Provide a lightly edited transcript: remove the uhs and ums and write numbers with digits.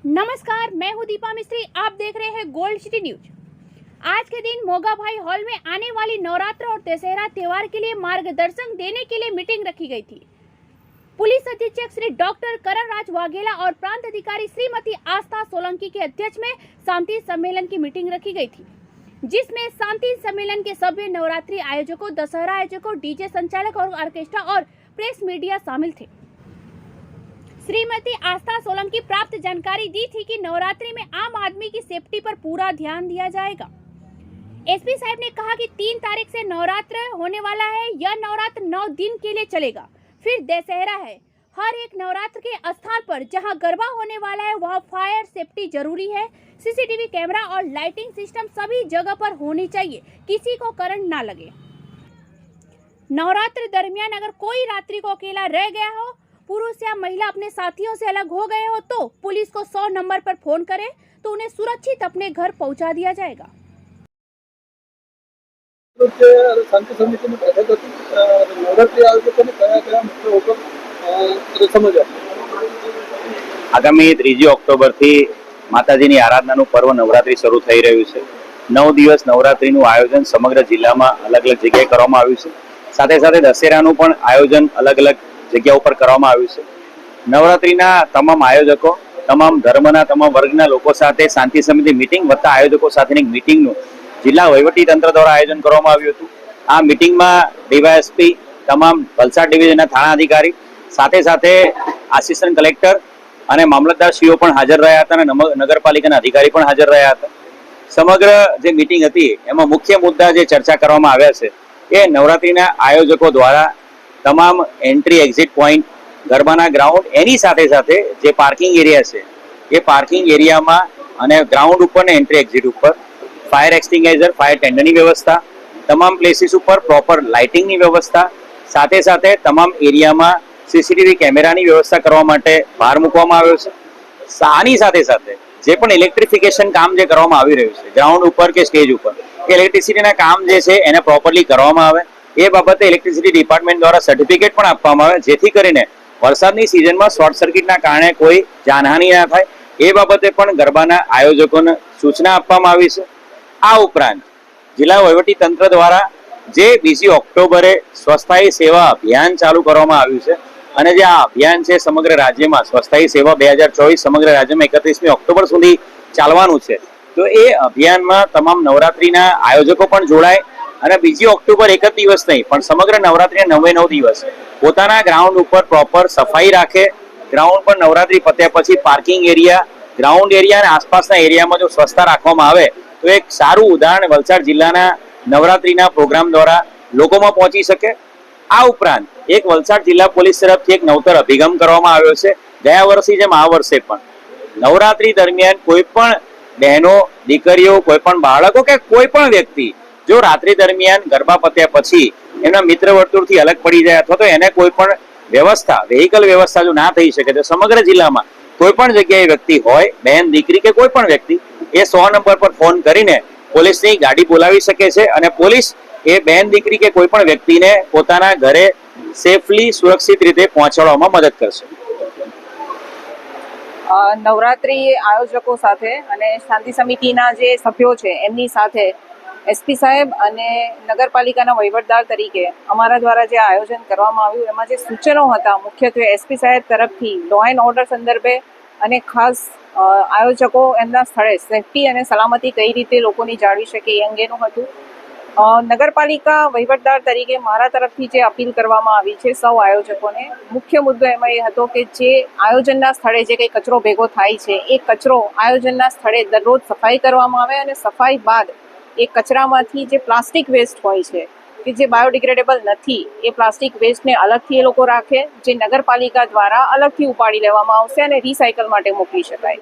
नमस्कार, मैं हूं दीपा मिस्त्री। आप देख रहे हैं गोल्ड सिटी न्यूज। आज के दिन मोगा भाई हॉल में आने वाली नवरात्र और दशहरा त्योहार के लिए मार्गदर्शन देने के लिए मीटिंग रखी गई थी। पुलिस अधीक्षक श्री डॉक्टर करण राज वाघेला और प्रांत अधिकारी श्रीमती आस्था सोलंकी के अध्यक्ष में शांति सम्मेलन की मीटिंग रखी गई थी, जिसमें शांति सम्मेलन के सभ्य नवरात्रि आयोजकों, दशहरा आयोजकों, डीजे संचालक और ऑर्केस्ट्रा और प्रेस मीडिया शामिल थे। श्रीमती आस्था सोलंकी प्राप्त जानकारी दी थी कि नवरात्रि में आम आदमी की सेफ्टी पर पूरा ध्यान दिया जाएगा। एसपी साहब ने कहा कि 3 तारीख से नवरात्र होने वाला है। यह नवरात्र 9 दिन के लिए चलेगा, फिर दशहरा है। हर एक नवरात्र के स्थान पर जहां गरबा होने वाला है वहां फायर सेफ्टी जरूरी है। सीसीटीवी कैमरा और लाइटिंग सिस्टम सभी जगह पर होनी चाहिए, किसी को करंट ना लगे। नवरात्र दरमियान अगर कोई रात्रि को अकेला रह गया हो, पुरुष या महिला अपने साथियों से अलग हो गए हो, तो पुलिस को 100 नंबर पर फोन करें तो उन्हें सुरक्षित अपने घर पहुंचा दिया जाएगा। शांति समिति में बैठक होती नवरात्रि आयोजकों ने कया मुख्य होकर समझ आगामी 3 ऑक्टोबरથી માતાજીની આરાધનાનું પર્વ નવરાત્રી શરૂ થઈ રહ્યું છે। 9 દિવસ નવરાત્રીનું આયોજન સમગ્ર જિલ્લામાં અલગ અલગ જગ્યાએ કરવામાં આવ્યું છે। સાથે સાથે દશેરાનું પણ આયોજન અલગ અલગ જગ્યાઓ પર કરવામાં આવ્યું છે। નવરાત્રીના તમામ આયોજકો, તમામ ધર્મના, તમામ વર્ગના લોકો સાથે શાંતિ સમિતિ મીટિંગ વત્તા આયોજકો સાથેની મીટિંગનું જિલ્લા વહીવટી તંત્ર દ્વારા આયોજન કરવામાં આવ્યું હતું। આ મીટિંગમાં ડીવાયએસપી, તમામ વલસાડ ડિવિઝનના થાણા અધિકારી, સાથે સાથે આસિસ્ટન્ટ કલેક્ટર અને મામલતદારશ્રીઓ પણ હાજર રહ્યા હતા અને નગરપાલિકાના અધિકારી પણ હાજર રહ્યા હતા। સમગ્ર જે મીટિંગ હતી એમાં મુખ્ય મુદ્દા જે ચર્ચા કરવામાં આવ્યા છે એ નવરાત્રીના આયોજકો દ્વારા તમામ એન્ટ્રી એક્ઝિટ પોઈન્ટ, ગરબાના ગ્રાઉન્ડ, એની સાથે સાથે જે પાર્કિંગ એરિયા છે એ પાર્કિંગ એરિયામાં અને ગ્રાઉન્ડ ઉપર ને એન્ટ્રી એક્ઝિટ ઉપર ફાયર એક્સટિંગ્વિશર, ફાયર ટેન્ડરની વ્યવસ્થા, તમામ પ્લેસીસ ઉપર પ્રોપર લાઇટિંગની વ્યવસ્થા, સાથે સાથે તમામ એરિયામાં સીસીટીવી કેમેરાની વ્યવસ્થા કરવા માટે ભાર મૂકવામાં આવ્યો છે। આની સાથે સાથે જે પણ ઇલેક્ટ્રિફિકેશન કામ જે કરવામાં આવી રહ્યું છે ગ્રાઉન્ડ ઉપર કે સ્ટેજ ઉપર, એ ઇલેક્ટ્રિસિટીના કામ જે છે એને પ્રોપરલી કરવામાં આવે એ બાબતે ઇલેક્ટ્રિસિટી ડિપાર્ટમેન્ટ દ્વારા સર્ટિફિકેટ પણ આપવામાં આવે, જેથી કરીને વરસાદની સિઝનમાં શોર્ટ સર્કિટના કારણે કોઈ જાનહાનિ ના થાય એ બાબતે પણ ગરબાના આયોજકોને સૂચના આપવામાં આવી છે। આ ઉપરાંત જિલ્લા વહીવટી તંત્ર દ્વારા જે 2 ઓક્ટોબરે સ્વસ્થાયી સેવા અભિયાન ચાલુ કરવામાં આવ્યું છે અને જે આ અભિયાન છે સમગ્ર રાજ્યમાં સ્વસ્થાયી સેવા 2024 સમગ્ર રાજ્યમાં 31મી ઓક્ટોબર સુધી ચાલવાનું છે। તો એ અભિયાનમાં તમામ નવરાત્રીના આયોજકો પણ જોડાય અને 2 ઓક્ટોબર એક જ દિવસ નહીં પણ સમગ્ર નવરાત્રીના 9 દિવસ પોતાના ગ્રાઉન્ડ ઉપર પ્રોપર સફાઈ રાખે। ગ્રાઉન્ડ પર નવરાત્રી પત્યા પછી પાર્કિંગ એરિયા, ગ્રાઉન્ડ એરિયા અને આસપાસના એરિયામાં જો સ્વચ્છતા રાખવામાં આવે તો એક સારું ઉદાહરણ વલસાડ જિલ્લાના નવરાત્રીના પ્રોગ્રામ દ્વારા લોકોમાં પહોંચી શકે। આ ઉપરાંત એક વલસાડ જિલ્લા પોલીસ તરફથી એક નવતર અભિગમ કરવામાં આવ્યો છે। ગયા વર્ષની જેમ આ વર્ષે પણ નવરાત્રી દરમિયાન કોઈ પણ બહેનો, દીકરીઓ, કોઈ પણ બાળકો કે કોઈ પણ વ્યક્તિ જો રાત્રિ દરમિયાન ગરબા પત્યા પછી એના મિત્ર વર્તુળથી અલગ પડી જાય અથવા તો એને કોઈ પણ વ્યવસ્થા, વેહિકલ વ્યવસ્થા જો ના થઈ શકે તો સમગ્ર જિલ્લામાં કોઈ પણ જગ્યાએ વ્યક્તિ હોય, બહેન, દીકરી કે કોઈ પણ વ્યક્તિ, એ 100 નંબર પર ફોન કરીને પોલીસની ગાડી બોલાવી શકે છે અને પોલીસ એ બહેન, દીકરી કે કોઈ પણ વ્યક્તિને પોતાના ઘરે સેફલી, સુરક્ષિત રીતે પહોંચાડવામાં મદદ કરશે। નવરાત્રિ આયોજકો સાથે અને શાંતિ સમિતિના જે સભ્યો છે એમની સાથે એસપી સાહેબ અને નગરપાલિકાના વહીવટદાર તરીકે અમારા દ્વારા જે આયોજન કરવામાં આવ્યું એમાં જે સૂચનો હતા મુખ્યત્વે એસપી સાહેબ તરફથી લો એન્ડ ઓર્ડર સંદર્ભે અને ખાસ આયોજકો એમના સ્થળે સેફટી અને સલામતી કઈ રીતે લોકોની જાળવી શકે એ અંગેનું હતું। નગરપાલિકા વહીવટદાર તરીકે મારા તરફથી જે અપીલ કરવામાં આવી છે સૌ આયોજકોને, મુખ્ય મુદ્દો એમાં એ હતો કે જે આયોજનના સ્થળે જે કંઈ કચરો ભેગો થાય છે એ કચરો આયોજનના સ્થળે દરરોજ સફાઈ કરવામાં આવે અને સફાઈ બાદ એ કચરામાંથી જે પ્લાસ્ટિક વેસ્ટ હોય છે કે જે બાયોડિગ્રેડેબલ નથી એ પ્લાસ્ટિક વેસ્ટને અલગથી એ લોકો રાખે, જે નગરપાલિકા દ્વારા અલગથી ઉપાડી લેવામાં આવશે અને રિસાયકલ માટે મોકલી શકાય।